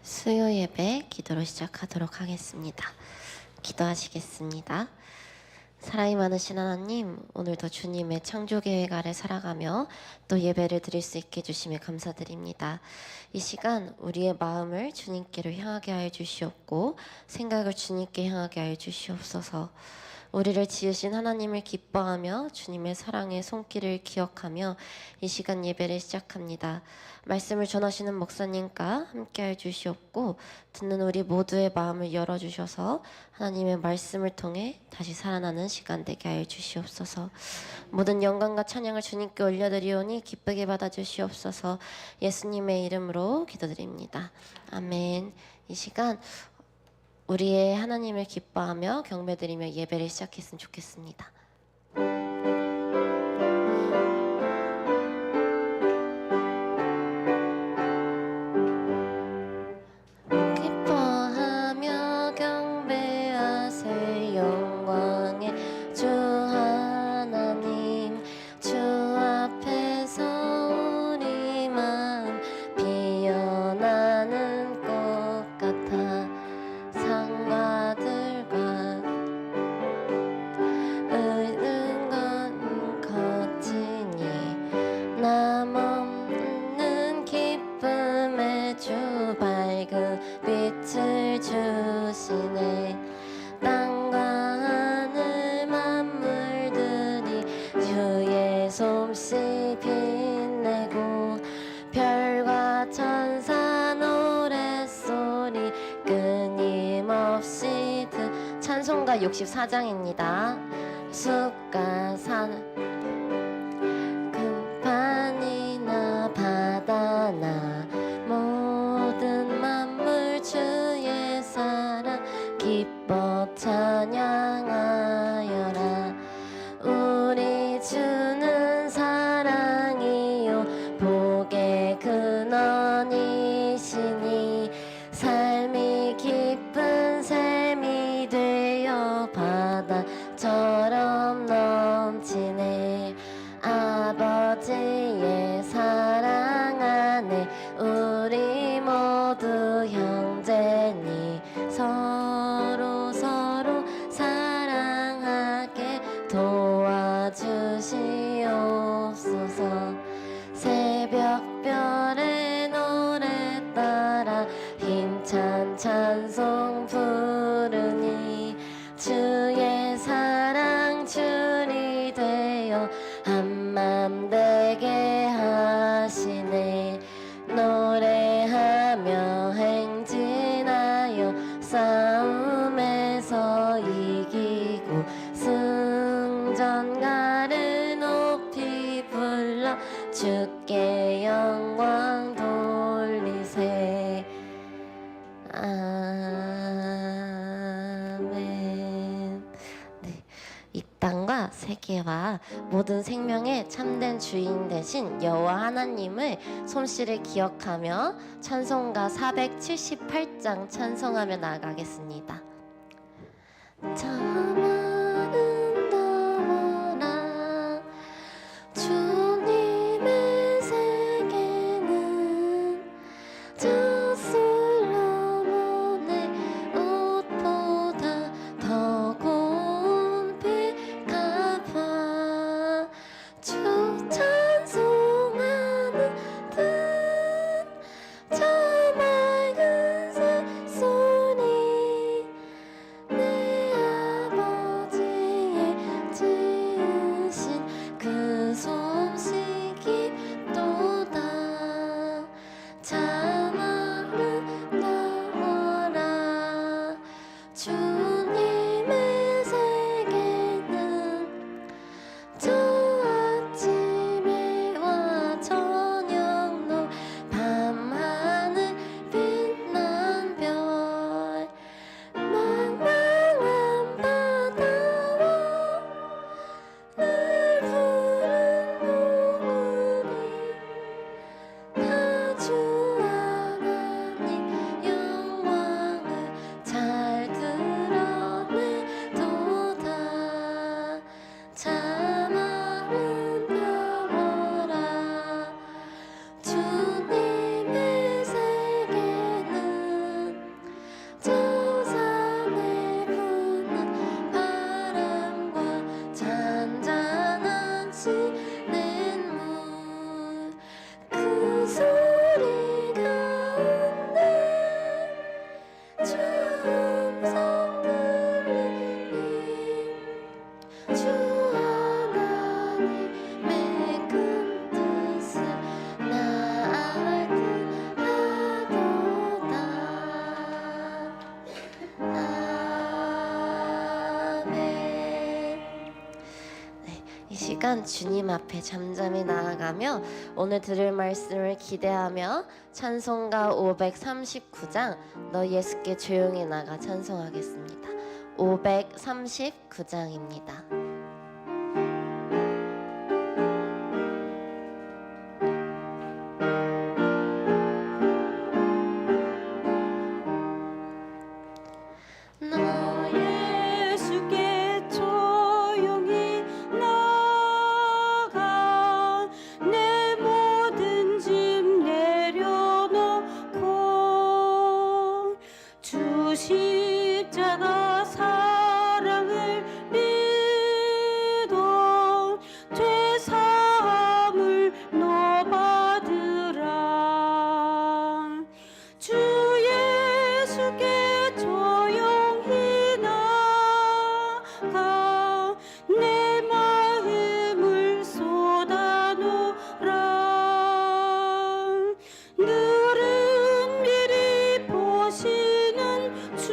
수요 예배 기도로 시작하도록 하겠습니다. 기도하시겠습니다. 사랑이 많으신 하나님, 오늘도 주님의 창조 계획 아래 살아가며 또 예배를 드릴 수 있게 해주심에 감사드립니다. 이 시간 우리의 마음을 주님께로 향하게 하여 주시옵고 생각을 주님께 향하게 하여 주시옵소서. 우리를 지으신 하나님을 기뻐하며 주님의 사랑의 손길을 기억하며 이 시간 예배를 시작합니다. 말씀을 전하시는 목사님과 함께하여 주시옵고 듣는 우리 모두의 마음을 열어주셔서 하나님의 말씀을 통해 다시 살아나는 시간 되게 하여 주시옵소서. 모든 영광과 찬양을 주님께 올려드리오니 기쁘게 받아주시옵소서. 예수님의 이름으로 기도드립니다. 아멘. 이 시간 우리의 하나님을 기뻐하며 경배드리며 예배를 시작했으면 좋겠습니다. 기뻐하며 경배하세 영광의 주 하나님, 주 앞에서 우리 마음 피어나는 꽃 같아 상가들과 의는 건 거치니 남 없는 기쁨의 주 밝은 빛을 주시네. 땅과 하늘 만물들이 주의 솜씨 빛내고 별과 천사 노랫소리 끊임없이 찬송가 64장입니다. 숲과 산 금판이나 바다나 모든 만물 주의 사랑 기뻐 찬양하여라. 우리 주는 사랑이요 복의 근원이시니 삶이 기쁜 샘이 되어 바다처럼 넘치네. 아버지의 사랑 안에 우리 모두 형제니 서로 사랑하게 도와주시옵소서. 새벽별의 노래 따라 힘찬 찬송 부르니 주의 사랑 줄이 되어 한맘 되게 하시네. 노래하며 행진하여 싸움에서 이기고 승전가를 높이 불러 주께 영광 돌리세. 아멘. 네, 이 땅과 세계와 모든 생명의 참된 주인 되신 여호와 하나님의 솜씨를 기억하며 찬송가 478장 찬송하며 나아가겠습니다. 저 많은 더워라 주님의 세계는 젖술로 보내 옷 주님의 세계는 저 아침에와 저녁로 밤하늘 빛난 별 망망한 바다와 늘 푸른 봉우리 다 주 하나님 영광을 잘 드러내도다. 참 아름다워라. 주님의 세계는 저 산에 부는 바람과 잔잔한 시냇물 그 소리 가운데 주 음성 들리니 주 하나님의 큰 뜻을 나 알듯 하도다. 아멘. 네, 이 시간 주님 앞에 잠잠히 나아가며 오늘 들을 말씀을 기대하며 찬송가 539장 너 예수께 조용히 나가 찬송하겠습니다. 539장입니다. 너 예수께 조용히 나가 내 모든 짐 내려놓고 주 십자가 사랑을 믿어 죄 사함을 너 받으라. 주 예수께 조용히 나가 내 마음을 쏟아놓으라. 늘은 미리 보시는 주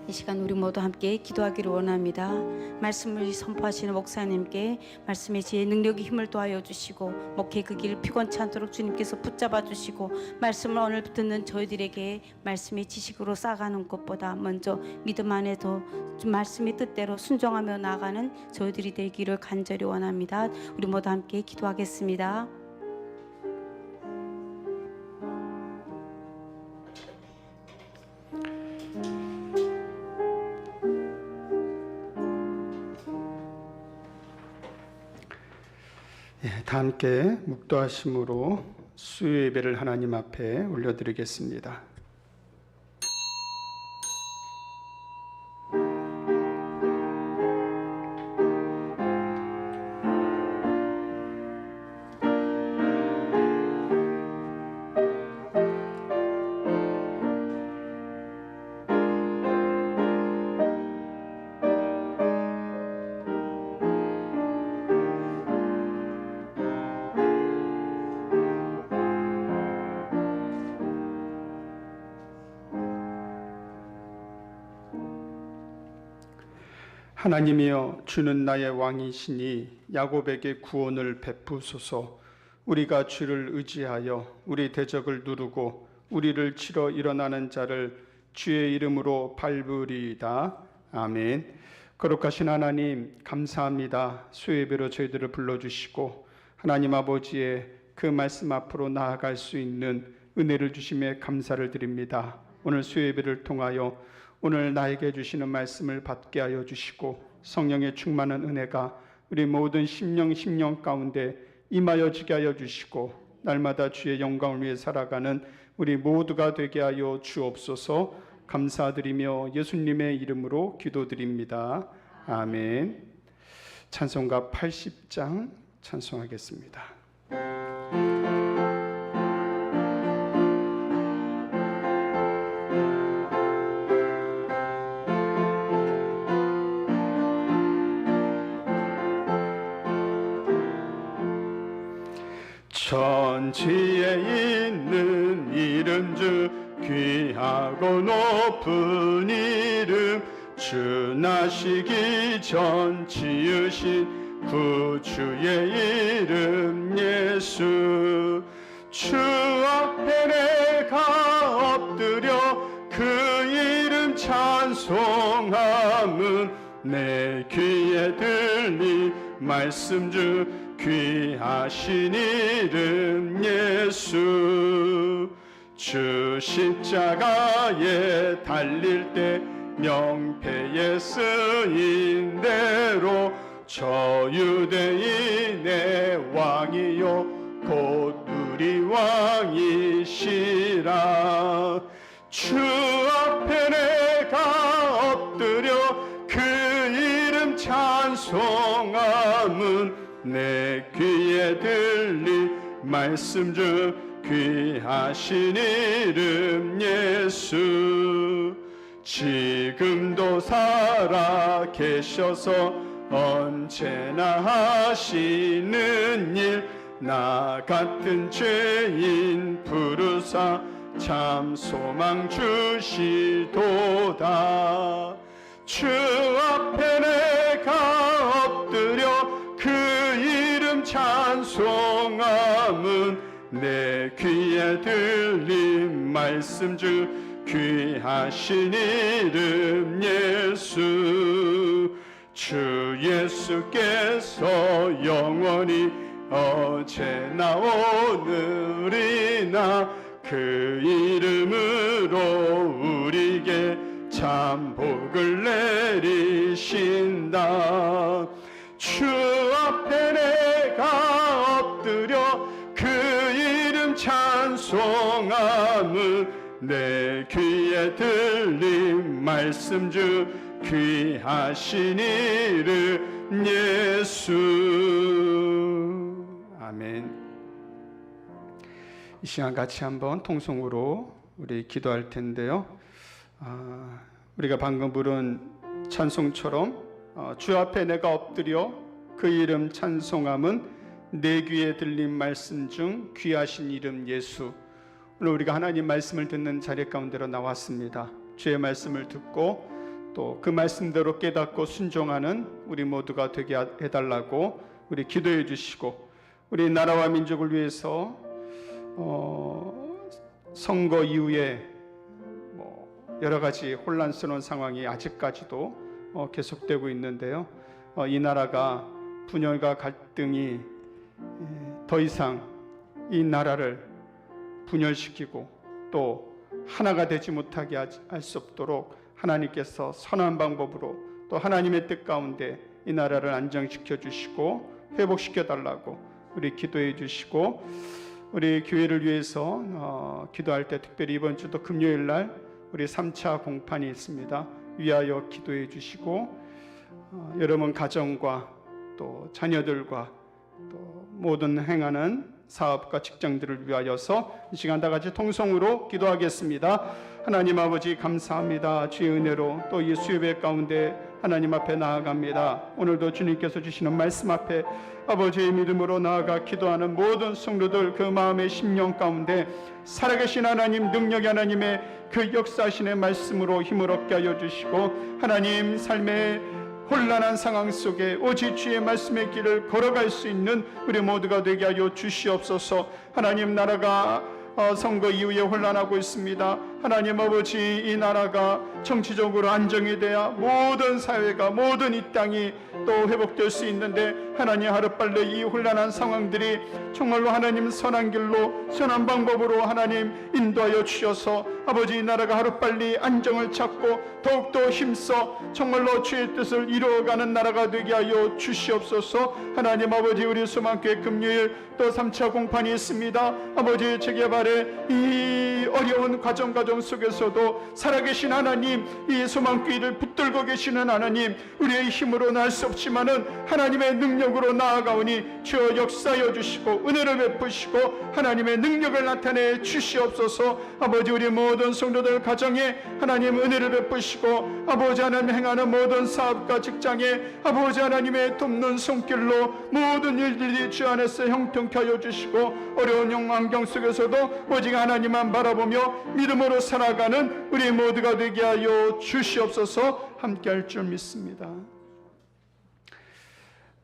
이 시간 우리 모두 함께 기도하기를 원합니다. 말씀을 선포하시는 목사님께 말씀의 지혜, 능력의 힘을 더하여 주시고 목회 그 길을 피곤치 않도록 주님께서 붙잡아 주시고 말씀을 오늘 듣는 저희들에게 말씀의 지식으로 쌓아가는 것보다 먼저 믿음 안에도 말씀의 뜻대로 순종하며 나아가는 저희들이 되기를 간절히 원합니다. 우리 모두 함께 기도하겠습니다. 다 함께 묵도하심으로 수요 예배를 하나님 앞에 올려드리겠습니다. 하나님이여, 주는 나의 왕이시니 야곱에게 구원을 베푸소서. 우리가 주를 의지하여 우리 대적을 누르고 우리를 치러 일어나는 자를 주의 이름으로 밟으리이다. 아멘. 거룩하신 하나님, 감사합니다. 수요예배로 저희들을 불러주시고 하나님 아버지의 그 말씀 앞으로 나아갈 수 있는 은혜를 주심에 감사를 드립니다. 오늘 수요예배를 통하여 오늘 나에게 주시는 말씀을 받게 하여 주시고 성령의 충만한 은혜가 우리 모든 심령 가운데 임하여 지게 하여 주시고 날마다 주의 영광을 위해 살아가는 우리 모두가 되게 하여 주옵소서. 감사드리며 예수님의 이름으로 기도드립니다. 아멘. 찬송가 80장 찬송하겠습니다. 천지에 있는 이름 중 귀하고 높은 이름, 주 나시기 전 지으신 구주의 이름 예수. 주 앞에 내가 엎드려 그 이름 찬송함은 내 귀에 들리 말씀 중 귀하신 이름 예수. 주 십자가에 달릴 때 명패에 쓰인 대로 저 유대인의 왕이요 곧 우리 왕이시라. 주 앞에 내가 엎드려 그 이름 찬송함은 내 귀에 들리 말씀 중 귀하신 이름 예수. 지금도 살아 계셔서 언제나 하시는 일, 나 같은 죄인 부르사 참 소망 주시도다. 주 앞에 내가 엎드려 그 이름 찬송함은 내 귀에 들린 말씀 중 귀하신 이름 예수. 주 예수께서 영원히 어제나 오늘이나 그 이름으로 우리에게 참 복을 내리신다. 주 앞에 내가 엎드려 그 이름 찬송함은 내 귀에 들린 말씀 중 귀하신 이름 예수. 아멘. 이 시간 같이 한번 통성으로 우리 기도할 텐데요. 우리가 방금 부른 찬송처럼 주 앞에 내가 엎드려 그 이름 찬송함은 내 귀에 들린 말씀 중 귀하신 이름 예수. 오늘 우리가 하나님 말씀을 듣는 자리 가운데로 나왔습니다. 주의 말씀을 듣고 또 그 말씀대로 깨닫고 순종하는 우리 모두가 되게 해달라고 우리 기도해 주시고, 우리 나라와 민족을 위해서 선거 이후에 여러 가지 혼란스러운 상황이 아직까지도 계속되고 있는데요. 이 나라가 분열과 갈등이 더 이상 이 나라를 분열시키고 또 하나가 되지 못하게 할 수 없도록 하나님께서 선한 방법으로 또 하나님의 뜻 가운데 이 나라를 안정시켜 주시고 회복시켜 달라고 우리 기도해 주시고, 우리 교회를 위해서 기도할 때 특별히 이번 주도 금요일 날 우리 3차 공판이 있습니다. 위하여 기도해 주시고, 여러분 가정과 또 자녀들과 또 모든 행하는 사업과 직장들을 위하여서 이 시간 다 같이 통성으로 기도하겠습니다. 하나님 아버지 감사합니다. 주의 은혜로 또 이 수요예배 가운데 하나님 앞에 나아갑니다. 오늘도 주님께서 주시는 말씀 앞에 아버지의 믿음으로 나아가 기도하는 모든 성도들 그 마음의 심령 가운데 살아계신 하나님, 능력의 하나님의 그 역사하신의 말씀으로 힘을 얻게 하여 주시고, 하나님 삶의 혼란한 상황 속에 오직 주의 말씀의 길을 걸어갈 수 있는 우리 모두가 되게 하여 주시옵소서. 하나님, 나라가 선거 이후에 혼란하고 있습니다. 하나님 아버지, 이 나라가 정치적으로 안정이 돼야 모든 사회가, 모든 이 땅이 또 회복될 수 있는데, 하나님 하루빨리 이 혼란한 상황들이 정말로 하나님 선한 길로, 선한 방법으로 하나님 인도하여 주셔서 아버지, 이 나라가 하루빨리 안정을 찾고 더욱더 힘써 정말로 주의 뜻을 이루어가는 나라가 되게 하여 주시옵소서. 하나님 아버지, 우리 소망교회 금요일 또 3차 공판이 있습니다. 아버지, 재개발의 이 어려운 과정 속에서도 살아계신 하나님, 이 소망교회를 붙들고 계시는 하나님, 우리의 힘으로는 할 수 없지만은 하나님의 능력으로 나아가오니 주여 역사하여 주시고 은혜를 베푸시고 하나님의 능력을 나타내 주시옵소서. 아버지, 우리 모든 성도들 가정에 하나님 은혜를 베푸시고, 아버지 하나님 행하는 모든 사업과 직장에 아버지 하나님의 돕는 손길로 모든 일들이 주 안에서 형통케 하여 주시고, 어려운 환경 속에서도 오직 하나님만 바라보며 믿음으로 살아가는 우리 모두가 되게 하여 주시옵소서. 함께 할 줄 믿습니다.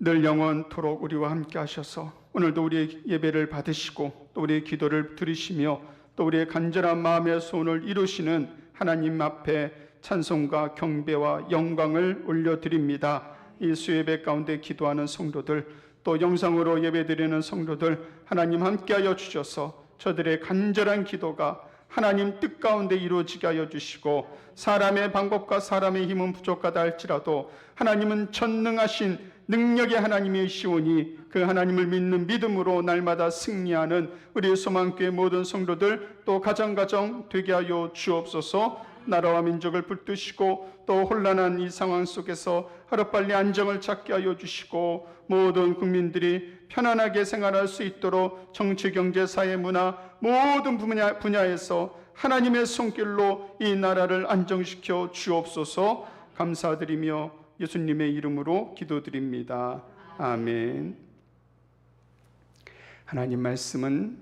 늘 영원토록 우리와 함께 하셔서 오늘도 우리의 예배를 받으시고 또 우리의 기도를 들으시며 또 우리의 간절한 마음의 소원을 이루시는 하나님 앞에 찬송과 경배와 영광을 올려드립니다. 이 수예배 가운데 기도하는 성도들, 또 영상으로 예배드리는 성도들, 하나님 함께하여 주셔서 저들의 간절한 기도가 하나님 뜻 가운데 이루어지게 하여 주시고, 사람의 방법과 사람의 힘은 부족하다 할지라도 하나님은 전능하신 능력의 하나님이시오니 그 하나님을 믿는 믿음으로 날마다 승리하는 우리 소망교회 모든 성도들 또 가정 되게 하여 주옵소서. 나라와 민족을 붙드시고 또 혼란한 이 상황 속에서 하루빨리 안정을 찾게 하여 주시고, 모든 국민들이 편안하게 생활할 수 있도록 정치, 경제, 사회, 문화 모든 분야에서 하나님의 손길로 이 나라를 안정시켜 주옵소서. 감사드리며 예수님의 이름으로 기도드립니다. 아멘. 하나님 말씀은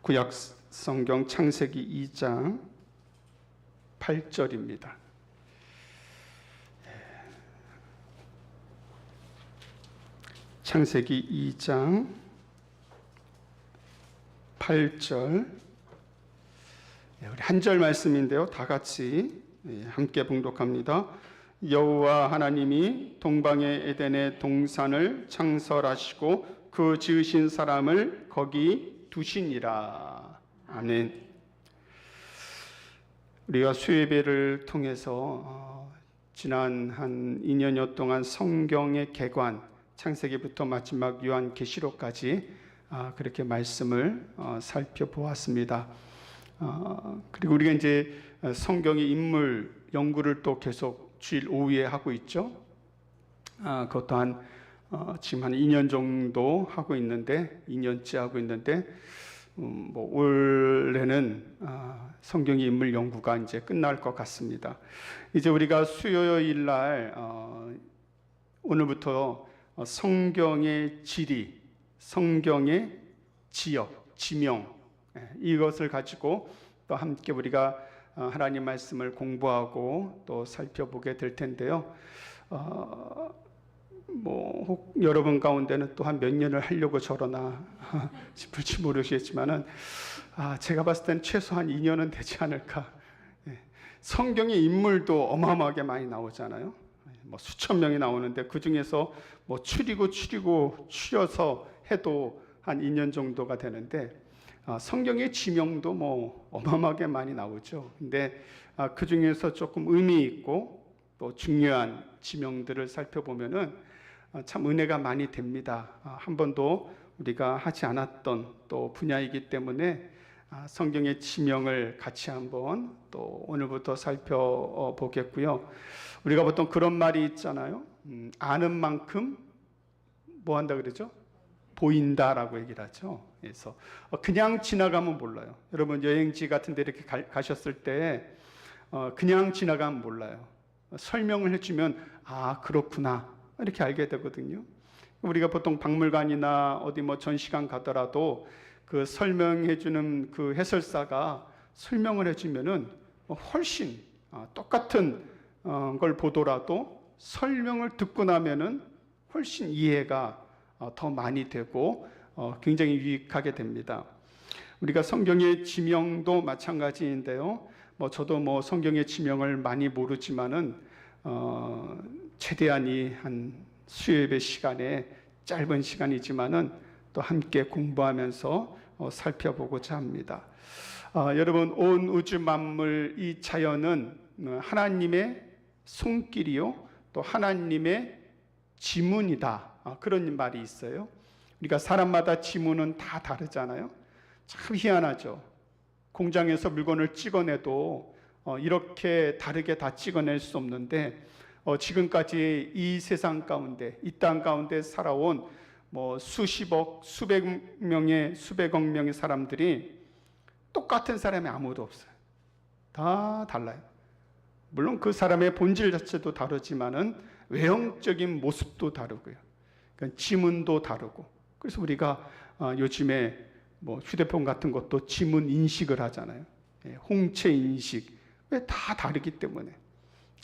구약 성경 창세기 2장 8절입니다. 창세기 2장 8절, 우리 한 절 말씀인데요, 다 같이 함께 봉독합니다. 여호와 하나님이 동방의 에덴의 동산을 창설하시고 그 지으신 사람을 거기 두시니라. 아멘. 우리가 수예배를 통해서 지난 한 2년여 동안 성경의 개관, 창세기부터 마지막 요한계시록까지 그렇게 말씀을 살펴보았습니다. 그리고 우리가 이제 성경의 인물 연구를 또 계속 주일 오후에 하고 있죠. 그것도 지금 한 2년 정도 하고 있는데, 2년째 하고 있는데, 올해는 성경의 인물 연구가 이제 끝날 것 같습니다. 이제 우리가 수요일 날 오늘부터 성경의 지리, 성경의 지역, 지명, 이것을 가지고 또 함께 우리가 하나님 말씀을 공부하고 또 살펴보게 될 텐데요. 혹 여러분 가운데는 또 한 몇 년을 하려고 저러나 싶을지 모르겠지만은 제가 봤을 때는 최소한 2년은 되지 않을까. 성경의 인물도 어마어마하게 많이 나오잖아요. 수천 명이 나오는데 그 중에서 추려서 해도 한 2년 정도가 되는데 성경의 지명도 어마어마하게 많이 나오죠. 근데 그 중에서 조금 의미 있고 또 중요한 지명들을 살펴보면은 참 은혜가 많이 됩니다. 한 번도 우리가 하지 않았던 또 분야이기 때문에 성경의 지명을 같이 한번 또 오늘부터 살펴보겠고요. 우리가 보통 그런 말이 있잖아요. 아는 만큼 뭐 한다 그러죠? 보인다라고 얘기를 하죠. 그래서 그냥 지나가면 몰라요. 여러분 여행지 같은 데 이렇게 가셨을 때 그냥 지나가면 몰라요. 설명을 해주면 그렇구나 이렇게 알게 되거든요. 우리가 보통 박물관이나 어디 전시관 가더라도 그 설명해주는 그 해설사가 설명을 해주면은 훨씬 똑같은 걸 보더라도 설명을 듣고 나면은 훨씬 이해가 더 많이 되고 굉장히 유익하게 됩니다. 우리가 성경의 지명도 마찬가지인데요. 저도 성경의 지명을 많이 모르지만은 최대한 한 수요예배 시간에 짧은 시간이지만은 또 함께 공부하면서 살펴보고자 합니다. 여러분 온 우주 만물 이 자연은 하나님의 손길이요 또 하나님의 지문이다. 그런 말이 있어요. 우리가 사람마다 지문은 다 다르잖아요. 참 희한하죠. 공장에서 물건을 찍어내도 이렇게 다르게 다 찍어낼 수 없는데 지금까지 이 세상 가운데 이 땅 가운데 살아온 수십억 수백억 명의 사람들이 똑같은 사람이 아무도 없어요. 다 달라요. 물론 그 사람의 본질 자체도 다르지만은 외형적인 모습도 다르고요. 그러니까 지문도 다르고. 그래서 우리가 요즘에 휴대폰 같은 것도 지문 인식을 하잖아요. 홍채 인식. 왜 다 다르기 때문에.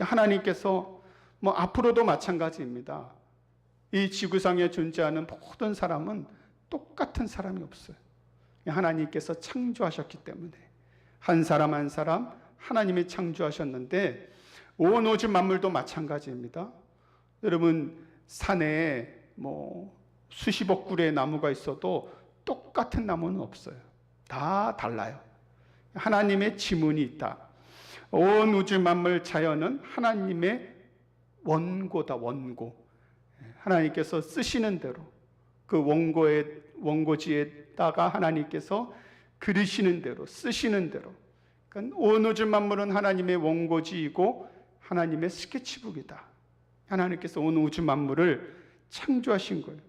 하나님께서 앞으로도 마찬가지입니다. 이 지구상에 존재하는 모든 사람은 똑같은 사람이 없어요. 하나님께서 창조하셨기 때문에 한 사람 한 사람 하나님이 창조하셨는데 온 우주 만물도 마찬가지입니다. 여러분 산에 수십억 그루의 나무가 있어도 똑같은 나무는 없어요. 다 달라요. 하나님의 지문이 있다. 온 우주 만물 자연은 하나님의 원고다. 원고. 하나님께서 쓰시는 대로 그 원고지에다가 하나님께서 그리시는 대로 쓰시는 대로. 그러니까 온 우주 만물은 하나님의 원고지이고 하나님의 스케치북이다. 하나님께서 온 우주 만물을 창조하신 거예요.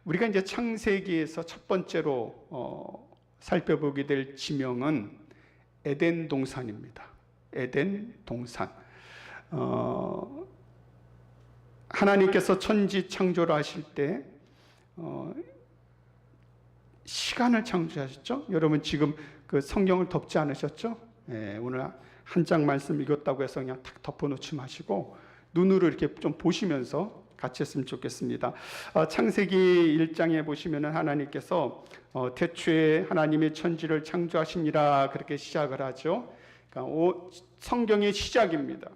우리가 이제 창세기에서 첫 번째로 살펴보게 될 지명은 에덴 동산입니다. 에덴 동산. 하나님께서 천지 창조를 하실 때 시간을 창조하셨죠. 여러분 지금 그 성경을 덮지 않으셨죠? 오늘 한 장 말씀 읽었다고 해서 그냥 탁 덮어놓지 마시고 눈으로 이렇게 좀 보시면서 같이 했으면 좋겠습니다. 창세기 1장에 보시면은 하나님께서 태초에 하나님의 천지를 창조하시니라 그렇게 시작을 하죠. 그러니까 성경의 시작입니다.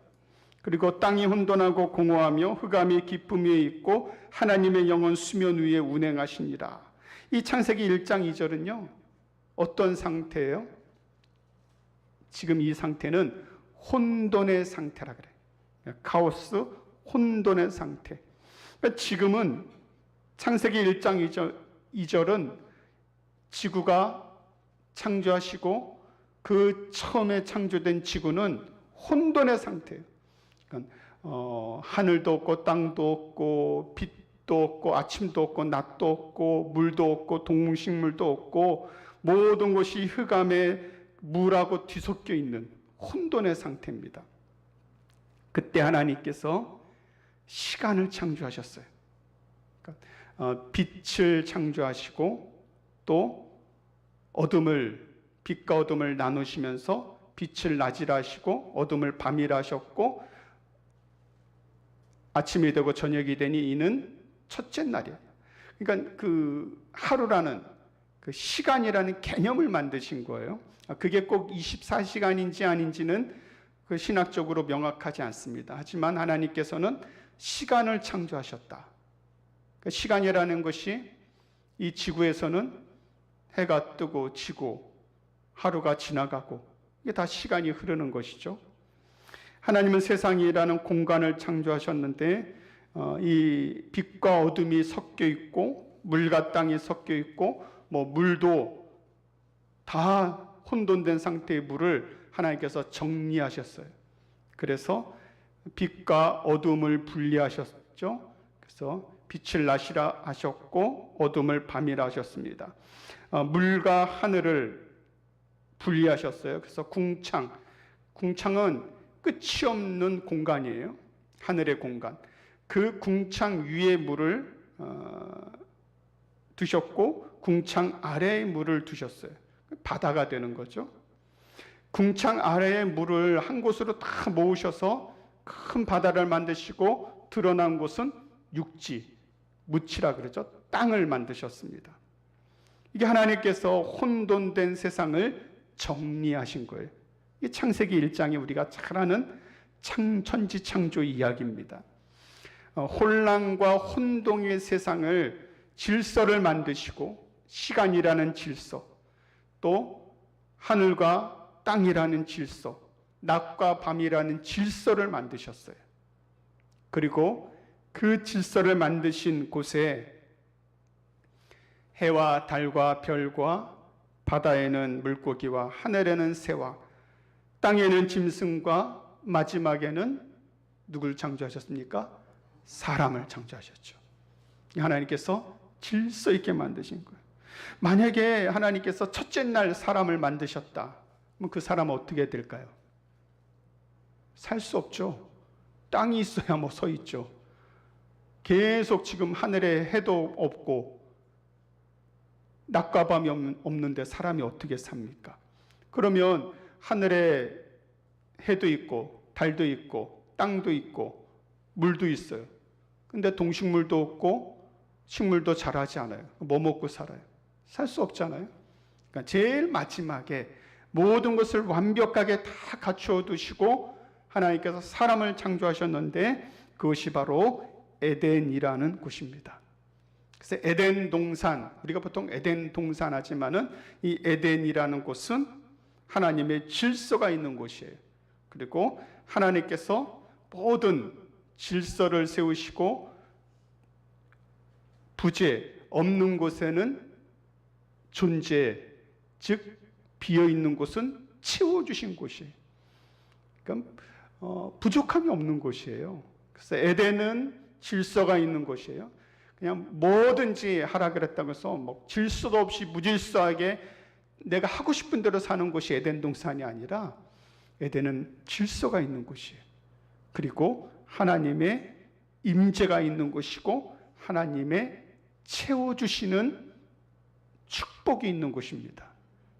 그리고 땅이 혼돈하고 공허하며 흑암이 깊음 위에 있고 하나님의 영은 수면 위에 운행하시니라. 이 창세기 1장 2절은요. 어떤 상태예요? 지금 이 상태는 혼돈의 상태라 그래요. 카오스, 혼돈의 상태. 그러니까 지금은 창세기 1장 2절은 지구가 창조하시고 그 처음에 창조된 지구는 혼돈의 상태예요. 그러니까 하늘도 없고 땅도 없고 빛도 없고 아침도 없고 낮도 없고 물도 없고 동식물도 없고 모든 것이 흑암에 물하고 뒤섞여 있는 혼돈의 상태입니다. 그때 하나님께서 시간을 창조하셨어요. 그러니까 빛을 창조하시고 또 빛과 어둠을 나누시면서 빛을 낮이라 하시고 어둠을 밤이라 하셨고 아침이 되고 저녁이 되니 이는 첫째 날이에요. 그러니까 그 하루라는 그 시간이라는 개념을 만드신 거예요. 그게 꼭 24시간인지 아닌지는 그 신학적으로 명확하지 않습니다. 하지만 하나님께서는 시간을 창조하셨다. 그 시간이라는 것이 이 지구에서는 해가 뜨고 지고 하루가 지나가고 이게 다 시간이 흐르는 것이죠. 하나님은 세상이라는 공간을 창조하셨는데 이 빛과 어둠이 섞여 있고 물과 땅이 섞여 있고 뭐 물도 다 혼돈된 상태의 물을 하나님께서 정리하셨어요. 그래서 빛과 어둠을 분리하셨죠. 그래서 빛을 낮이라 하셨고 어둠을 밤이라 하셨습니다. 물과 하늘을 분리하셨어요. 그래서 궁창은 끝이 없는 공간이에요. 하늘의 공간. 그 궁창 위에 물을 두셨고 궁창 아래에 물을 두셨어요. 바다가 되는 거죠. 궁창 아래의 물을 한 곳으로 다 모으셔서 큰 바다를 만드시고 드러난 곳은 육지, 무치라 그러죠. 땅을 만드셨습니다. 이게 하나님께서 혼돈된 세상을 정리하신 거예요. 이 창세기 1장에 우리가 잘 아는 천지창조 이야기입니다. 혼란과 혼동의 세상을 질서를 만드시고 시간이라는 질서, 또 하늘과 땅이라는 질서, 낮과 밤이라는 질서를 만드셨어요. 그리고 그 질서를 만드신 곳에 해와 달과 별과 바다에는 물고기와 하늘에는 새와 땅에는 짐승과 마지막에는 누굴 창조하셨습니까? 사람을 창조하셨죠. 하나님께서 질서 있게 만드신 거예요. 만약에 하나님께서 첫째 날 사람을 만드셨다, 그럼 그 사람은 어떻게 될까요? 살 수 없죠. 땅이 있어야 뭐 서 있죠. 계속 지금 하늘에 해도 없고 낮과 밤이 없는데 사람이 어떻게 삽니까? 그러면 하늘에 해도 있고 달도 있고 땅도 있고 물도 있어요. 근데 동식물도 없고 식물도 자라지 않아요. 뭐 먹고 살아요? 살 수 없잖아요. 그러니까 제일 마지막에 모든 것을 완벽하게 다 갖추어 두시고 하나님께서 사람을 창조하셨는데 그것이 바로 에덴이라는 곳입니다. 그래서 에덴 동산, 우리가 보통 에덴 동산 하지만은 이 에덴이라는 곳은 하나님의 질서가 있는 곳이에요. 그리고 하나님께서 모든 질서를 세우시고 부재 없는 곳에는 존재, 즉 비어 있는 곳은 채워주신 곳이에요. 그러니까 부족함이 없는 곳이에요. 그래서 에덴은 질서가 있는 곳이에요. 그냥 뭐든지 하라 그랬다고 해서 뭐 질서도 없이 무질서하게 내가 하고 싶은 대로 사는 곳이 에덴 동산이 아니라 에덴은 질서가 있는 곳이에요. 그리고 하나님의 임재가 있는 곳이고 하나님의 채워주시는 축복이 있는 곳입니다.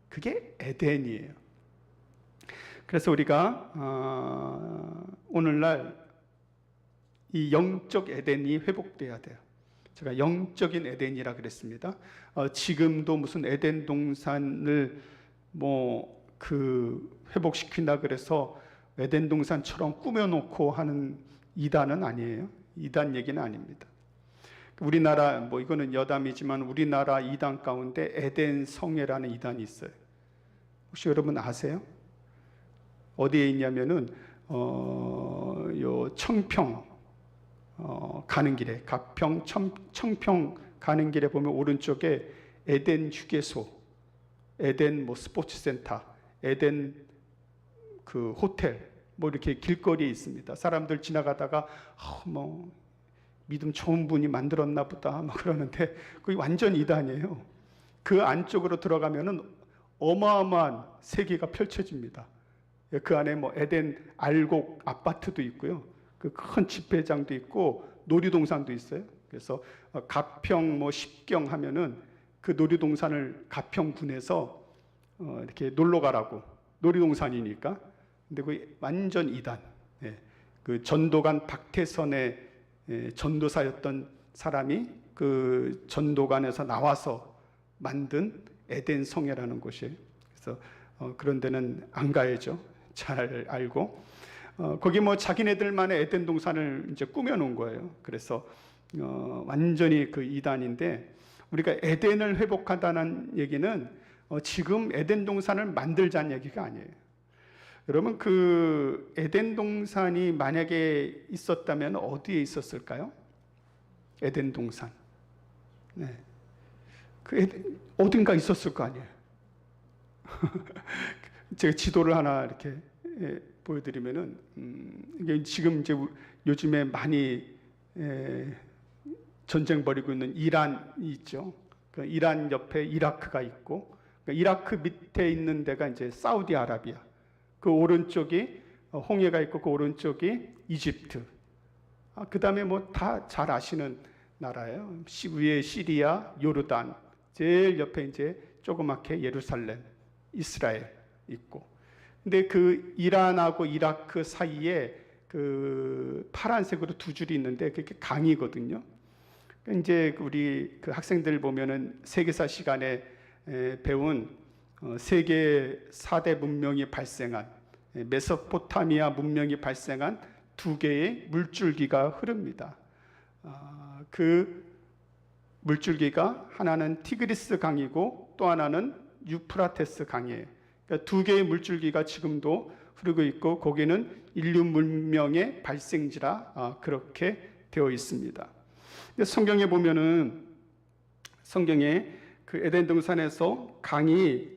그게 에덴이에요. 그래서 우리가 오늘날 이 영적 에덴이 회복돼야 돼요. 제가 영적인 에덴이라 그랬습니다. 지금도 무슨 에덴 동산을 회복시킨다 그래서 에덴 동산처럼 꾸며놓고 하는 이단은 아니에요. 이단 얘기는 아닙니다. 우리나라 이거는 여담이지만 우리나라 이단 가운데 에덴 성회라는 이단이 있어요. 혹시 여러분 아세요? 어디에 있냐면은 요 청평 가는 길에 가평 청평 가는 길에 보면 오른쪽에 에덴 휴게소, 에덴 스포츠센터, 에덴 그 호텔 이렇게 길거리에 있습니다. 사람들 지나가다가 믿음 좋은 분이 만들었나 보다 그러는데 그게 완전 이단이에요. 그 안쪽으로 들어가면은 어마어마한 세계가 펼쳐집니다. 그 안에 에덴 알곡 아파트도 있고요. 그 큰 집회장도 있고 놀이동산도 있어요. 그래서 가평 십경 하면은 그 놀이동산을 가평군에서 이렇게 놀러 가라고 놀이동산이니까. 근데 그 완전 이단. 예. 그 전도관 박태선의 전도사였던 사람이 그 전도관에서 나와서 만든 에덴 성회라는 곳이에요. 그래서 그런 데는 안 가야죠. 잘 알고. 거기 뭐 자기네들만의 에덴 동산을 이제 꾸며놓은 거예요. 그래서 완전히 그 이단인데, 우리가 에덴을 회복한다는 얘기는 지금 에덴 동산을 만들자는 얘기가 아니에요. 여러분, 그 에덴 동산이 만약에 있었다면 어디에 있었을까요? 에덴 동산. 네. 어딘가 있었을 거 아니에요. 제가 지도를 하나 이렇게 보여드리면은, 이게 지금 이제 요즘에 많이 전쟁 벌이고 있는 이란이 있죠. 그 이란 옆에 이라크가 있고, 그러니까 이라크 밑에 있는 데가 이제 사우디아라비아. 그 오른쪽이 홍해가 있고 그 오른쪽이 이집트. 그 다음에 뭐 다 잘 아시는 나라예요. 위에 시리아, 요르단, 제일 옆에 이제 조그맣게 예루살렘, 이스라엘 있고. 근데 그 이란하고 이라크 사이에 그 파란색으로 두 줄이 있는데 그게 강이거든요. 이제 우리 그 학생들 보면은 세계사 시간에 배운 세계 4대 문명이 발생한, 메소포타미아 문명이 발생한 두 개의 물줄기가 흐릅니다. 그 물줄기가 하나는 티그리스 강이고 또 하나는 유프라테스 강이에요. 그러니까 두 개의 물줄기가 지금도 흐르고 있고, 거기는 인류 문명의 발생지라 그렇게 되어 있습니다. 성경에 보면은, 성경에 그 에덴 동산에서 강이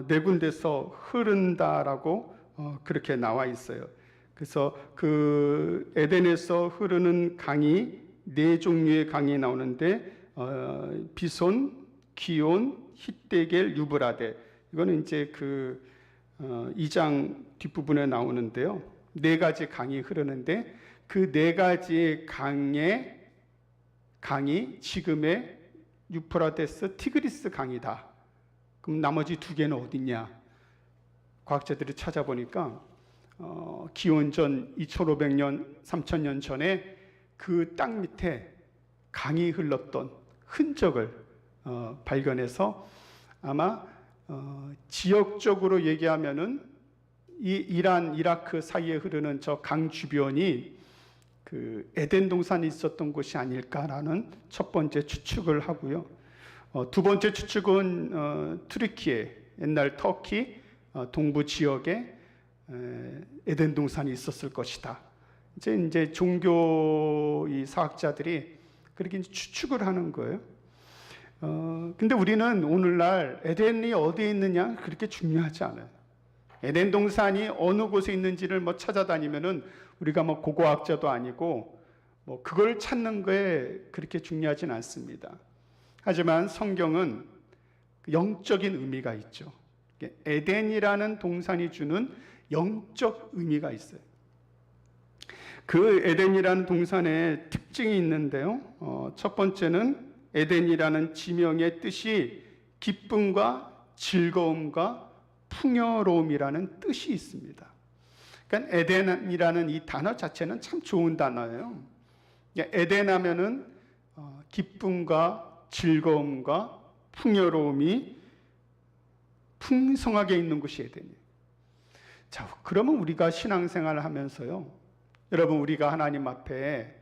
네 군데서 흐른다라고 그렇게 나와 있어요. 그래서 그 에덴에서 흐르는 강이 네 종류의 강이 나오는데, 비손, 기온, 히데겔, 유브라데. 이거는 이제 그 2장 뒷부분에 나오는데요. 네 가지 강이 흐르는데, 그 네 가지 강이 지금의 유프라테스, 티그리스 강이다. 그럼 나머지 두 개는 어딨냐? 과학자들이 찾아보니까 기원전 2500년, 3000년 전에 그 땅 밑에 강이 흘렀던 흔적을 발견해서, 아마 지역적으로 얘기하면은 이 이란, 이라크 사이에 흐르는 저 강 주변이 그 에덴 동산이 있었던 곳이 아닐까라는 첫 번째 추측을 하고요. 두 번째 추측은 트리키에, 옛날 터키 동부 지역에 에덴 동산이 있었을 것이다. 이제 종교 이 사학자들이 그렇게 추측을 하는 거예요. 근데 우리는 오늘날 에덴이 어디에 있느냐 그렇게 중요하지 않아요. 에덴 동산이 어느 곳에 있는지를 뭐 찾아다니면은 우리가 뭐 고고학자도 아니고 뭐 그걸 찾는 거에 그렇게 중요하진 않습니다. 하지만 성경은 영적인 의미가 있죠. 에덴이라는 동산이 주는 영적 의미가 있어요. 그 에덴이라는 동산의 특징이 있는데요. 첫 번째는 에덴이라는 지명의 뜻이 기쁨과 즐거움과 풍요로움이라는 뜻이 있습니다. 그러니까 에덴이라는 이 단어 자체는 참 좋은 단어예요. 에덴하면은 기쁨과 즐거움과 풍요로움이 풍성하게 있는 곳이 에덴이에요. 자, 그러면 우리가 신앙생활을 하면서요, 여러분, 우리가 하나님 앞에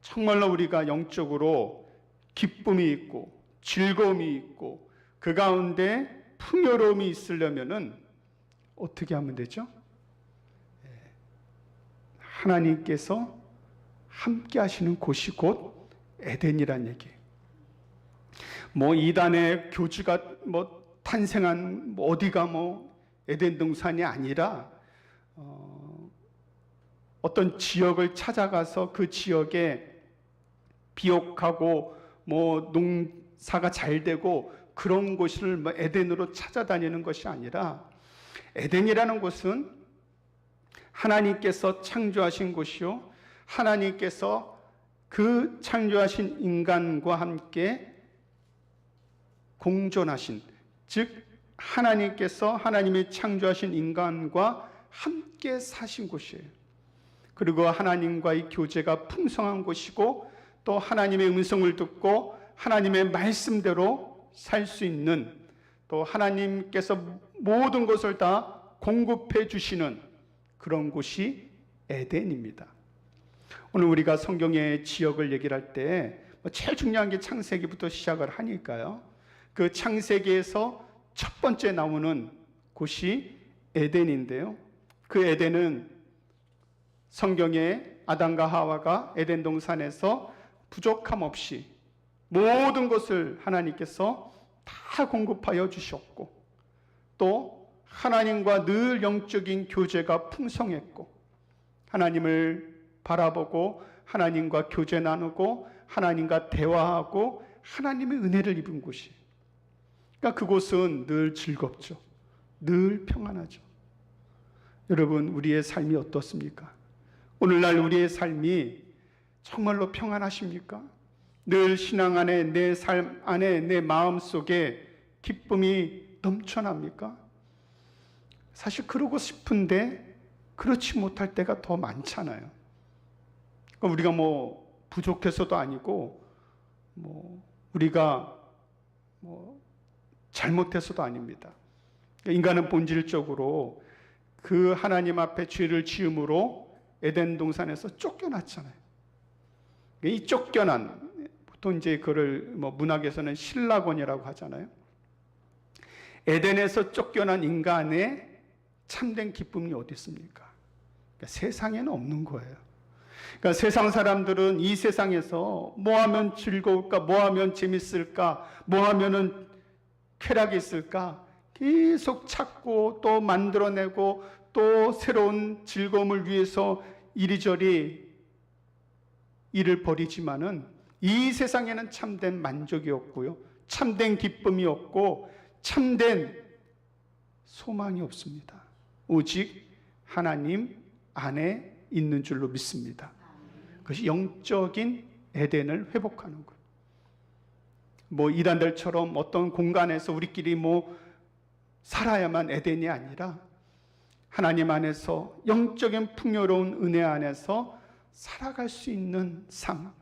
정말로 우리가 영적으로 기쁨이 있고 즐거움이 있고 그 가운데 풍요로움이 있으려면은 어떻게 하면 되죠? 하나님께서 함께 하시는 곳이 곧 에덴이란 얘기예요. 뭐 이단의 교주가 뭐 탄생한 어디가 뭐 에덴 동산이 아니라 어떤 지역을 찾아가서 그 지역에 비옥하고 뭐 농사가 잘 되고 그런 곳을 뭐 에덴으로 찾아다니는 것이 아니라, 에덴이라는 곳은 하나님께서 창조하신 곳이요, 하나님께서 그 창조하신 인간과 함께 공존하신, 즉 하나님께서 하나님이 창조하신 인간과 함께 사신 곳이에요. 그리고 하나님과의 교제가 풍성한 곳이고 또 하나님의 음성을 듣고 하나님의 말씀대로 살 수 있는, 또 하나님께서 모든 것을 다 공급해 주시는 그런 곳이 에덴입니다. 오늘 우리가 성경의 지역을 얘기를 할 때 제일 중요한 게 창세기부터 시작을 하니까요. 그 창세기에서 첫 번째 나오는 곳이 에덴인데요. 그 에덴은 성경에 아담과 하와가 에덴 동산에서 부족함 없이 모든 것을 하나님께서 다 공급하여 주셨고, 또 하나님과 늘 영적인 교제가 풍성했고, 하나님을 바라보고 하나님과 교제 나누고 하나님과 대화하고 하나님의 은혜를 입은 곳이, 그러니까 그곳은 늘 즐겁죠. 늘 평안하죠. 여러분, 우리의 삶이 어떻습니까? 오늘날 우리의 삶이 정말로 평안하십니까? 늘 신앙 안에, 내 삶 안에, 내 마음 속에 기쁨이 넘쳐납니까? 사실 그러고 싶은데 그렇지 못할 때가 더 많잖아요. 그러니까 우리가 뭐 부족해서도 아니고, 우리가 잘못해서도 아닙니다. 인간은 본질적으로 그 하나님 앞에 죄를 지음으로 에덴 동산에서 쫓겨났잖아요. 이 쫓겨난, 보통 이제 그걸 문학에서는 신라곤이라고 하잖아요. 에덴에서 쫓겨난 인간의 참된 기쁨이 어디 있습니까? 그러니까 세상에는 없는 거예요. 그러니까 세상 사람들은 이 세상에서 뭐 하면 즐거울까, 뭐 하면 재밌을까, 뭐 하면은 쾌락이 있을까 계속 찾고 또 만들어내고 또 새로운 즐거움을 위해서 이리저리 일을 벌이지만은 이 세상에는 참된 만족이 없고요, 참된 기쁨이 없고 참된 소망이 없습니다. 오직 하나님 안에 있는 줄로 믿습니다. 그것이 영적인 에덴을 회복하는 거예요. 이단들처럼 어떤 공간에서 우리끼리 살아야만 에덴이 아니라 하나님 안에서 영적인 풍요로운 은혜 안에서 살아갈 수 있는 삶.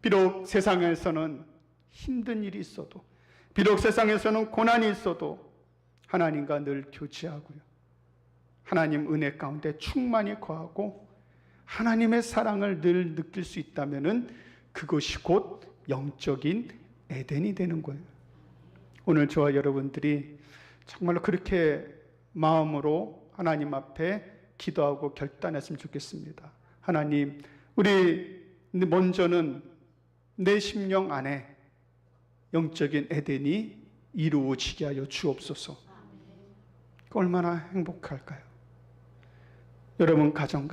비록 세상에서는 힘든 일이 있어도, 비록 세상에서는 고난이 있어도 하나님과 늘 교제하고요, 하나님 은혜 가운데 충만히 거하고 하나님의 사랑을 늘 느낄 수 있다면은 그것이 곧 영적인 에덴이 되는 거예요. 오늘 저와 여러분들이 정말로 그렇게 마음으로 하나님 앞에 기도하고 결단했으면 좋겠습니다. 하나님, 우리 먼저는 내 심령 안에 영적인 에덴이 이루어지게 하여 주옵소서. 얼마나 행복할까요? 여러분 가정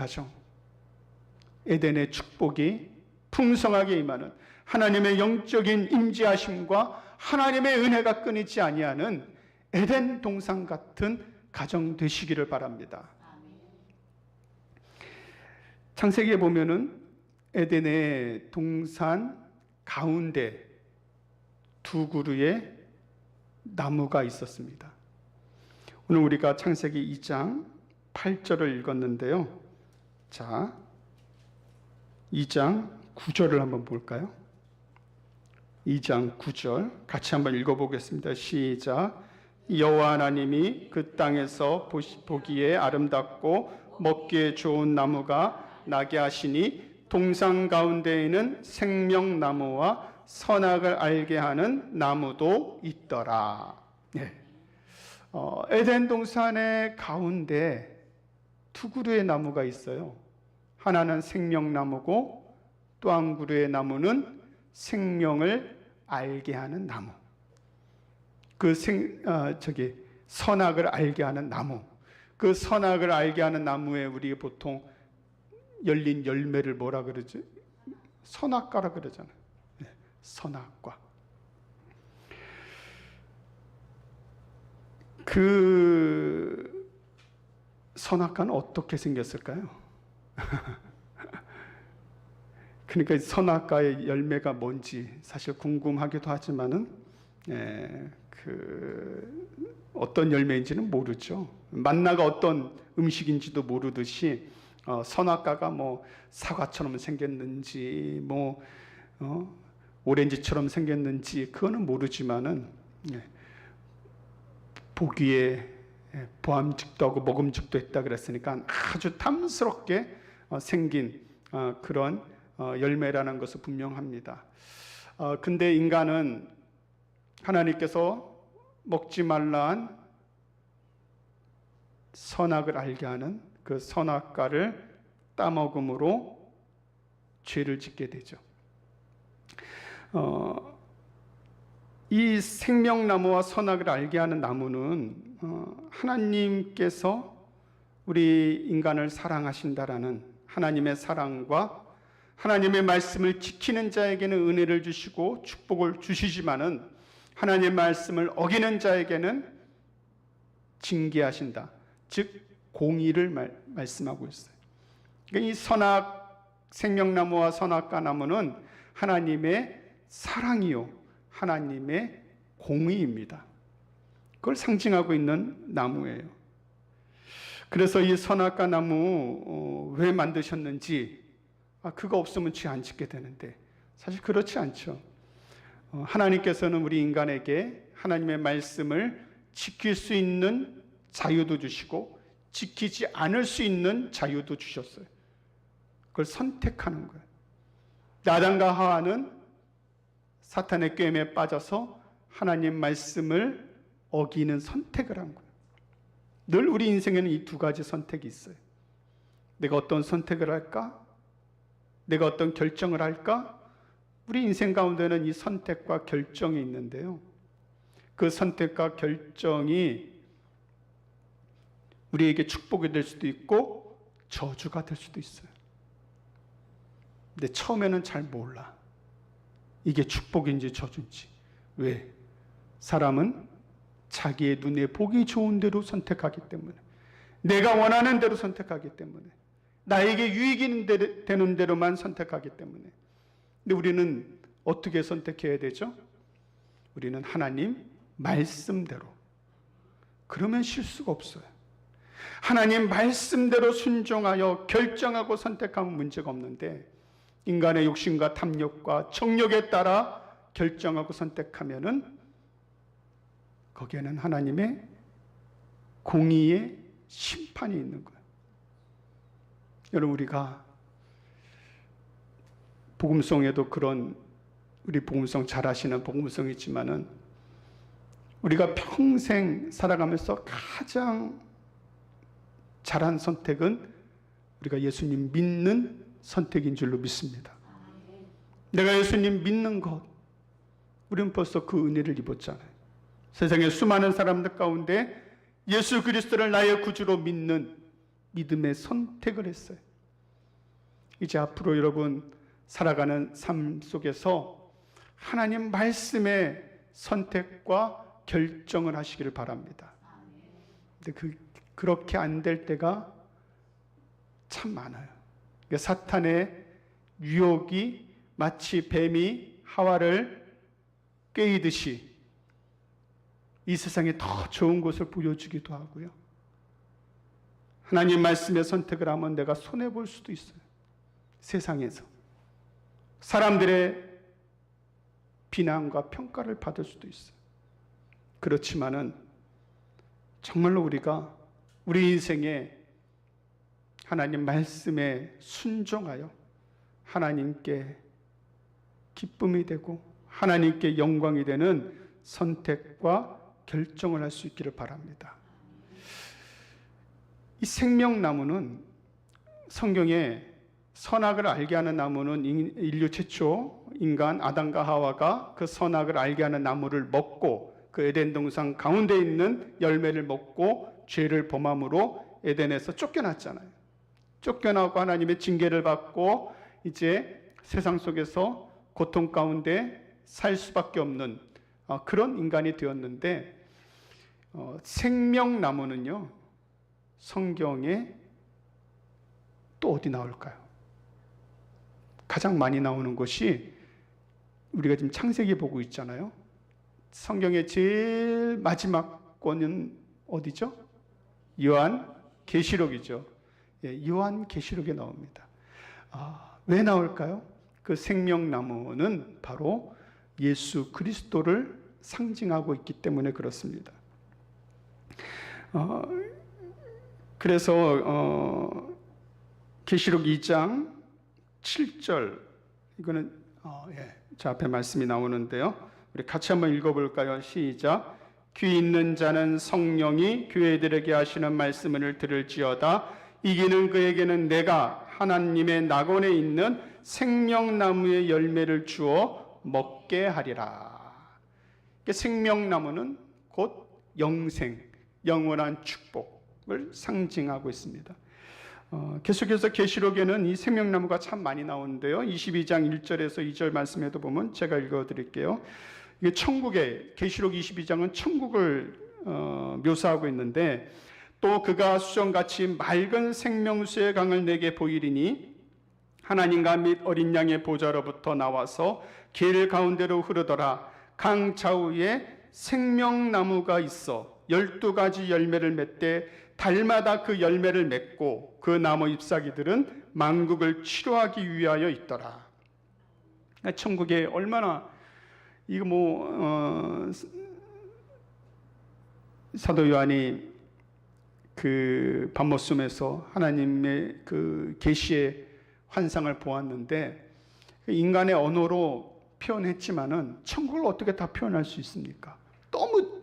에덴의 축복이 풍성하게 임하는 하나님의 영적인 임재하심과 하나님의 은혜가 끊이지 아니하는 에덴 동산 같은 가정 되시기를 바랍니다. 창세기에 보면은 에덴의 동산 가운데 두 그루의 나무가 있었습니다. 오늘 우리가 창세기 2장 8절을 읽었는데요. 자, 2장 9절을 한번 볼까요? 2장 9절 같이 한번 읽어보겠습니다. 시작. 여호와 하나님이 그 땅에서 보기에 아름답고 먹기에 좋은 나무가 나게 하시니 동산 가운데에는 생명나무와 선악을 알게 하는 나무도 있더라. 네. 에덴 동산의 가운데 두 그루의 나무가 있어요. 하나는 생명나무고 또 한 그루의 나무는 생명을 알게 하는 나무. 선악을 알게 하는 나무. 그 선악을 알게 하는 나무에 우리 보통 열린 열매를 뭐라 그러죠? 선악과라 그러잖아요. 네, 선악과. 그 선악과는 어떻게 생겼을까요? 그러니까 선악과의 열매가 뭔지 사실 궁금하기도 하지만은 어떤 열매인지는 모르죠. 만나가 어떤 음식인지도 모르듯이 선악과가 뭐 사과처럼 생겼는지 뭐 오렌지처럼 생겼는지 그거는 모르지만은 보기에 보암직도 하고 먹음직도 했다 그랬으니까 아주 탐스럽게 생긴 그런 열매라는 것은 분명합니다. 근데 인간은 하나님께서 먹지 말라한 선악을 알게 하는 그 선악과를 따먹음으로 죄를 짓게 되죠. 이 생명나무와 선악을 알게 하는 나무는 하나님께서 우리 인간을 사랑하신다라는 하나님의 사랑과 하나님의 말씀을 지키는 자에게는 은혜를 주시고 축복을 주시지만은 하나님의 말씀을 어기는 자에게는 징계하신다. 즉 공의를 말씀하고 있어요. 그러니까 이 생명나무와 선악과 나무는 하나님의 사랑이요 하나님의 공의입니다. 그걸 상징하고 있는 나무예요. 그래서 이 선악과 나무 왜 만드셨는지 그거 없으면 죄 안 짓게 되는데 사실 그렇지 않죠. 하나님께서는 우리 인간에게 하나님의 말씀을 지킬 수 있는 자유도 주시고 지키지 않을 수 있는 자유도 주셨어요. 그걸 선택하는 거예요. 아담과 하와는 사탄의 꾀임에 빠져서 하나님 말씀을 어기는 선택을 한 거예요. 늘 우리 인생에는 이 두 가지 선택이 있어요. 내가 어떤 선택을 할까? 내가 어떤 결정을 할까? 우리 인생 가운데는 이 선택과 결정이 있는데요. 그 선택과 결정이 우리에게 축복이 될 수도 있고 저주가 될 수도 있어요. 근데 처음에는 잘 몰라. 이게 축복인지 저주인지. 왜? 사람은 자기의 눈에 보기 좋은 대로 선택하기 때문에, 내가 원하는 대로 선택하기 때문에, 나에게 유익이 되는 대로만 선택하기 때문에. 근데 우리는 어떻게 선택해야 되죠? 우리는 하나님 말씀대로. 그러면 실수가 없어요. 하나님 말씀대로 순종하여 결정하고 선택하면 문제가 없는데, 인간의 욕심과 탐욕과 정욕에 따라 결정하고 선택하면은 거기에는 하나님의 공의의 심판이 있는 거예요. 여러분, 우리가 복음성에도 그런, 우리 복음성 잘 아시는 복음성이 있지만은 우리가 평생 살아가면서 가장 잘한 선택은 우리가 예수님 믿는 선택인 줄로 믿습니다. 내가 예수님 믿는 것, 우리는 벌써 그 은혜를 입었잖아요. 세상의 수많은 사람들 가운데 예수 그리스도를 나의 구주로 믿는 믿음의 선택을 했어요. 이제 앞으로 여러분 살아가는 삶 속에서 하나님 말씀의 선택과 결정을 하시기를 바랍니다. 근데 그렇게 안 될 때가 참 많아요. 사탄의 유혹이 마치 뱀이 하와를 꿰이듯이 이 세상에 더 좋은 것을 보여주기도 하고요. 하나님 말씀의 선택을 하면 내가 손해볼 수도 있어요. 세상에서 사람들의 비난과 평가를 받을 수도 있어요. 그렇지만은 정말로 우리가 우리 인생에 하나님 말씀에 순종하여 하나님께 기쁨이 되고 하나님께 영광이 되는 선택과 결정을 할 수 있기를 바랍니다. 이 생명나무는, 성경에 선악을 알게 하는 나무는 인류 최초 인간 아담과 하와가 그 선악을 알게 하는 나무를 먹고 그 에덴 동산 가운데 있는 열매를 먹고 죄를 범함으로 에덴에서 쫓겨났잖아요. 쫓겨나고 하나님의 징계를 받고 이제 세상 속에서 고통 가운데 살 수밖에 없는 그런 인간이 되었는데, 생명나무는요, 성경에 또 어디 나올까요? 가장 많이 나오는 것이 우리가 지금 창세기 보고 있잖아요. 성경의 제일 마지막 권은 어디죠? 요한계시록이죠. 예, 요한계시록에 나옵니다. 왜 나올까요? 그 생명나무는 바로 예수 그리스도를 상징하고 있기 때문에 그렇습니다. 그래서 계시록 2장 7절 이거는 저 앞에 말씀이 나오는데요. 우리 같이 한번 읽어볼까요? 시작. 귀 있는 자는 성령이 교회들에게 하시는 말씀을 들을지어다. 이기는 그에게는 내가 하나님의 낙원에 있는 생명나무의 열매를 주어 먹게 하리라. 생명나무는 곧 영생, 영원한 축복을 상징하고 있습니다. 계속해서 계시록에는 이 생명나무가 참 많이 나오는데요. 22장 1절에서 2절 말씀에도 보면 제가 읽어드릴게요. 이게 천국의 계시록 22장은 천국을 묘사하고 있는데 또 그가 수정같이 맑은 생명수의 강을 내게 보이리니 하나님과 및 어린 양의 보좌로부터 나와서 길 가운데로 흐르더라. 강 좌우에 생명나무가 있어 12가지 열매를 맺되 달마다 그 열매를 맺고 그 나무 잎사귀들은 만국을 치료하기 위하여 있더라. 천국에 얼마나 이거 사도 요한이 그 밤모섬에서 하나님의 그 계시의 환상을 보았는데 인간의 언어로 표현했지만은 천국을 어떻게 다 표현할 수 있습니까? 너무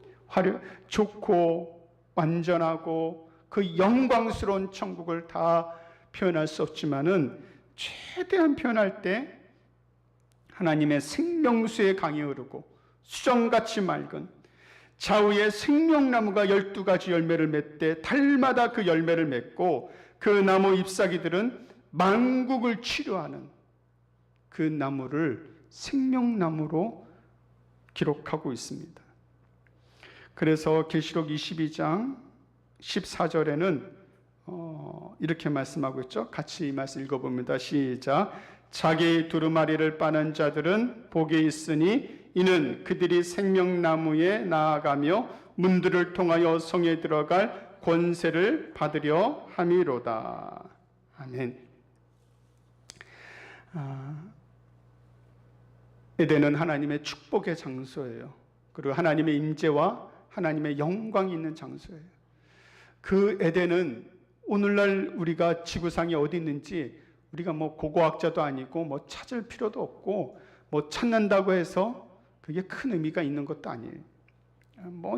좋고 완전하고 그 영광스러운 천국을 다 표현할 수 없지만은 최대한 표현할 때 하나님의 생명수의 강이 흐르고 수정같이 맑은 좌우에 생명나무가 12가지 열매를 맺되 달마다 그 열매를 맺고 그 나무 잎사귀들은 만국을 치료하는 그 나무를 생명나무로 기록하고 있습니다. 그래서 계시록 22장 14절에는 이렇게 말씀하고 있죠. 같이 이 말씀 읽어봅니다. 시작. 자기 두루마리를 빠는 자들은 복이 있으니 이는 그들이 생명나무에 나아가며 문들을 통하여 성에 들어갈 권세를 받으려 함이로다. 아멘. 에덴은 하나님의 축복의 장소예요. 그리고 하나님의 임재와 하나님의 영광이 있는 장소예요. 그 에덴은 오늘날 우리가 지구상에 어디 있는지 우리가 고고학자도 아니고 찾을 필요도 없고 찾는다고 해서 그게 큰 의미가 있는 것도 아니에요.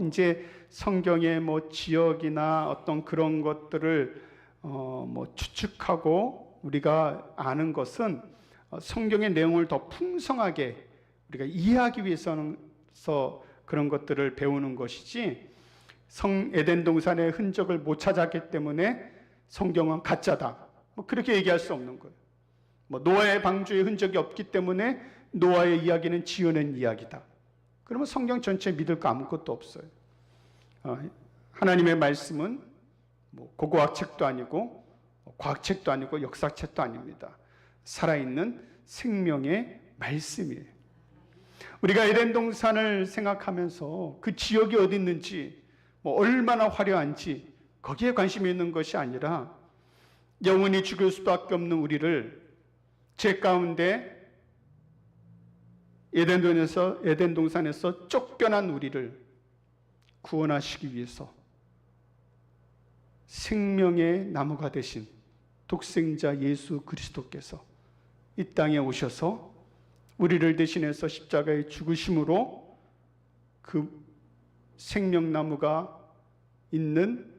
이제 성경의 지역이나 어떤 그런 것들을 추측하고 우리가 아는 것은 성경의 내용을 더 풍성하게 우리가 이해하기 위해서는 그런 것들을 배우는 것이지 에덴 동산의 흔적을 못 찾았기 때문에 성경은 가짜다. 그렇게 얘기할 수 없는 거예요. 노아의 방주의 흔적이 없기 때문에 노아의 이야기는 지어낸 이야기다. 그러면 성경 전체 믿을 거 아무것도 없어요. 하나님의 말씀은 고고학책도 아니고 과학책도 아니고 역사책도 아닙니다. 살아있는 생명의 말씀이에요. 우리가 에덴 동산을 생각하면서 그 지역이 어디 있는지 얼마나 화려한지 거기에 관심이 있는 것이 아니라 영원히 죽을 수밖에 없는 우리를 죄 가운데 에덴 동산에서 쫓겨난 우리를 구원하시기 위해서 생명의 나무가 되신 독생자 예수 그리스도께서 이 땅에 오셔서 우리를 대신해서 십자가에 죽으심으로 그 생명나무가 있는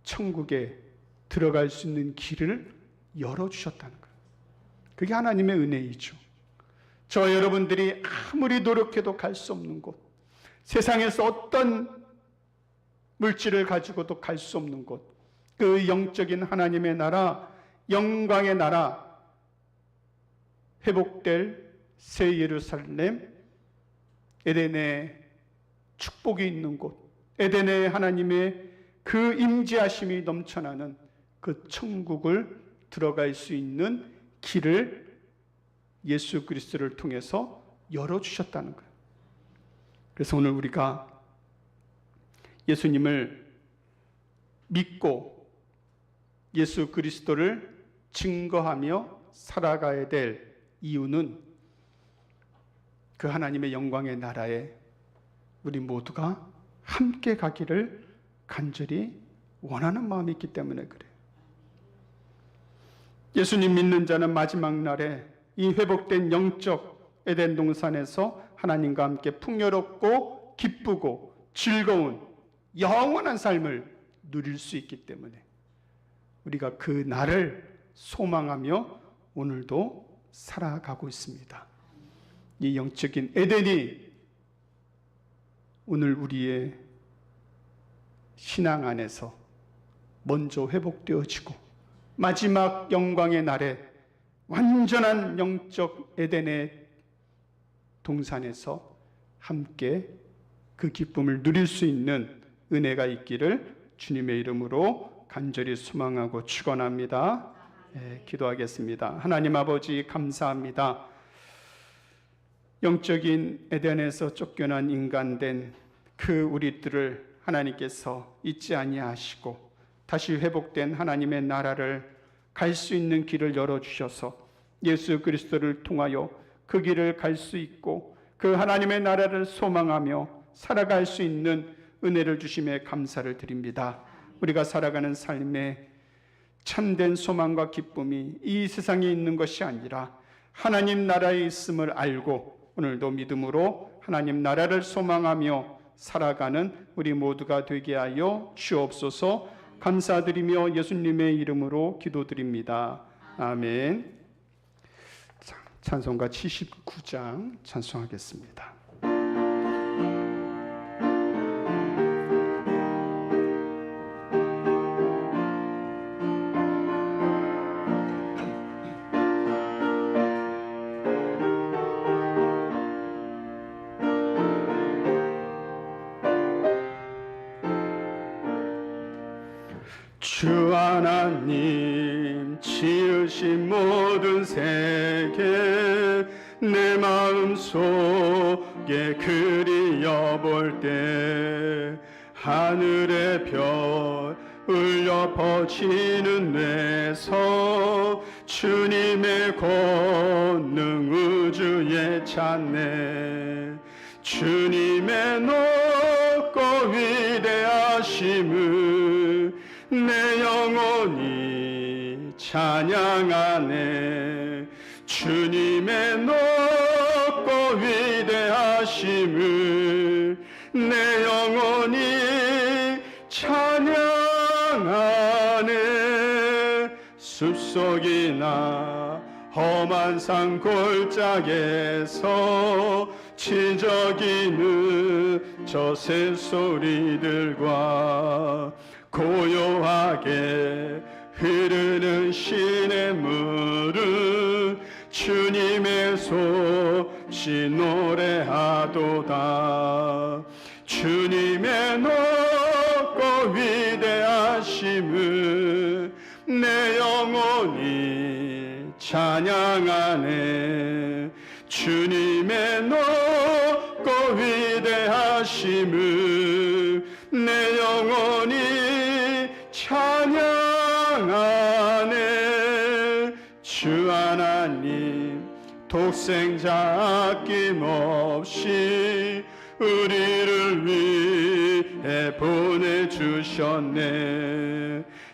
천국에 들어갈 수 있는 길을 열어주셨다는 거예요. 그게 하나님의 은혜이죠. 저 여러분들이 아무리 노력해도 갈 수 없는 곳, 세상에서 어떤 물질을 가지고도 갈 수 없는 곳, 그 영적인 하나님의 나라, 영광의 나라, 회복될 새 예루살렘, 에덴의 축복이 있는 곳, 에덴의 하나님의 그 임재하심이 넘쳐나는 그 천국을 들어갈 수 있는 길을 예수 그리스도를 통해서 열어주셨다는 거예요. 그래서 오늘 우리가 예수님을 믿고 예수 그리스도를 증거하며 살아가야 될 이유는 그 하나님의 영광의 나라에 우리 모두가 함께 가기를 간절히 원하는 마음이 있기 때문에 그래요. 예수님 믿는 자는 마지막 날에 이 회복된 영적 에덴 동산에서 하나님과 함께 풍요롭고 기쁘고 즐거운 영원한 삶을 누릴 수 있기 때문에 우리가 그 날을 소망하며 오늘도 살아가고 있습니다. 이 영적인 에덴이 오늘 우리의 신앙 안에서 먼저 회복되어지고 마지막 영광의 날에 완전한 영적 에덴의 동산에서 함께 그 기쁨을 누릴 수 있는 은혜가 있기를 주님의 이름으로 간절히 소망하고 축원합니다. 기도하겠습니다. 하나님 아버지 감사합니다. 영적인 에덴에서 쫓겨난 인간된 그 우리들을 하나님께서 잊지 아니하시고 다시 회복된 하나님의 나라를 갈 수 있는 길을 열어주셔서 예수 그리스도를 통하여 그 길을 갈 수 있고 그 하나님의 나라를 소망하며 살아갈 수 있는 은혜를 주심에 감사를 드립니다. 우리가 살아가는 삶에 참된 소망과 기쁨이 이 세상에 있는 것이 아니라 하나님 나라에 있음을 알고 오늘도 믿음으로 하나님 나라를 소망하며 살아가는 우리 모두가 되게 하여 주옵소서. 감사드리며 예수님의 이름으로 기도드립니다. 아멘. 찬송가 79장 찬송하겠습니다. 주 하나님 지으신 모든 세계 내 마음속에 그리어볼 때 하늘의 별 울려 퍼지는 뇌서 주님의 권능 우주에 찾네. 주님의 높고 위대하심을 내 영혼이 찬양하네. 주님의 높고 위대하심을 내 영혼이 찬양하네. 숲속이나 험한 산 골짜기에서 치저기는 저 새소리들과 고요하게 흐르는 시냇물은 주님의 솜씨 노래하도다. 주님의 높고 위대하심을 내 영혼이 찬양하네. 주님의 높고 위대하심을 내 영혼이 찬양하네. 주 하나님 독생자 아낌없이 우리를 위해 보내주셨네.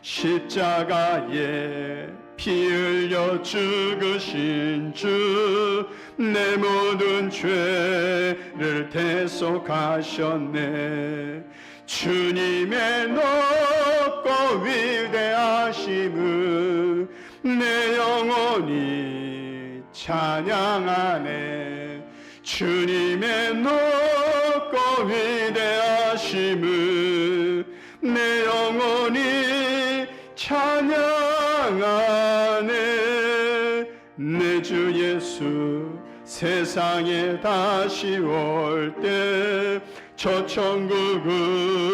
십자가에 피 흘려 죽으신 주 내 모든 죄를 대속하셨네. 주님의 높고 위대하심을 내 영혼이 찬양하네. 주님의 높고 위대하심을 내 영혼이 찬양하네. 내 주 예수 세상에 다시 올 때 저 천국으로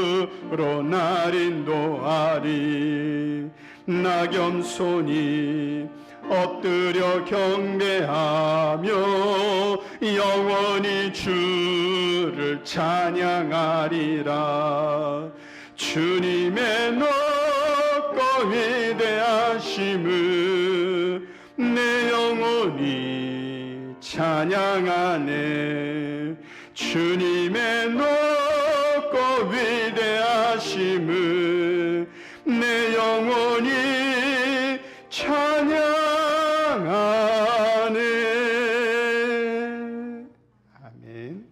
날 인도하리. 낙염손이 엎드려 경배하며 영원히 주를 찬양하리라. 주님의 높고 위대하심을 내 영혼이 찬양하네. 주님의 높고 위대하심을 내 영혼이 찬양하네. 아멘.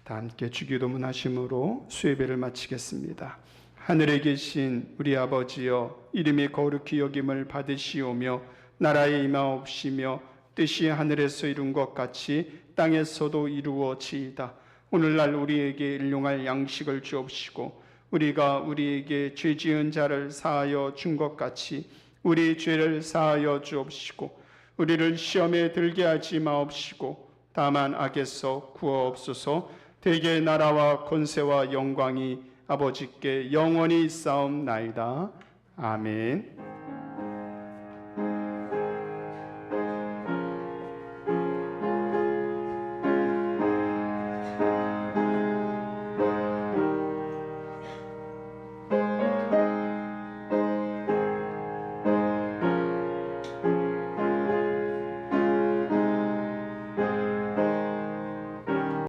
다 함께 주기도문 하심으로 수예배를 마치겠습니다. 하늘에 계신 우리 아버지여, 이름이 거룩히 여김을 받으시오며 나라에 임하옵시며 뜻이 하늘에서 이룬 것 같이 땅에서도 이루어지이다. 오늘날 우리에게 일용할 양식을 주옵시고 우리가 우리에게 죄 지은 자를 사하여 준 것 같이 우리 죄를 사하여 주옵시고 우리를 시험에 들게 하지 마옵시고 다만 악에서 구하옵소서. 대개 나라와 권세와 영광이 아버지께 영원히 있사옵나이다. 아멘.